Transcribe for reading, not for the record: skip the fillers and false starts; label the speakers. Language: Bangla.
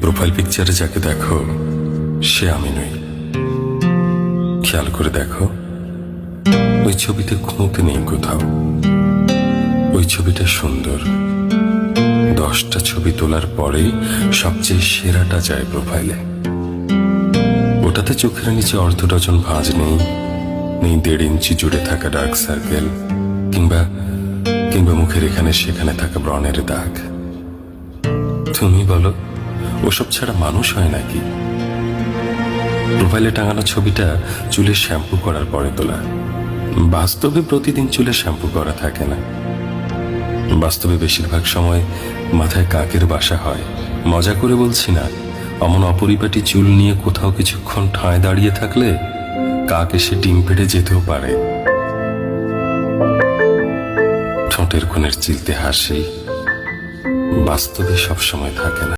Speaker 1: প্রোফাইল পিকচারে যাকে দেখো সে আমি নই। খেয়াল করে দেখো, ওই ছবিতে খুঁত নেই কোথাও। ওই ছবিটা সুন্দর। 10টা ছবি তোলার পরেই সবচেয়ে সেরাটা যায় প্রোফাইলে। ওটাতে চোখের নিচে অর্ধ ডজন ভাঁজ নেই, নেই 1.5 ইঞ্চি জুড়ে থাকা ডার্ক সার্কেল, কিংবা কিংবা মুখের এখানে সেখানে থাকা ব্রণের দাগ। তুমি বলো, ওসব ছাড়া মানুষ হয় নাকি? প্রোফাইলে টাঙানো ছবিটা চুলে শ্যাম্পু করার পরে তোলা। বাস্তবে প্রতিদিন চুলে শ্যাম্পু করা থাকে না। বাস্তবে বেশিরভাগ সময় মাথায় কাকের বাসা হয়। মজা করে বলছি না, অমন অপরিপাটি চুল নিয়ে কোথাও কিছুক্ষণ ঠায় দাঁড়িয়ে থাকলে কাক এসে ডিম পেড়ে যেতেও পারে। ঠোঁটের কোণের চিলতে হাসি বাস্তবে সবসময় থাকে না।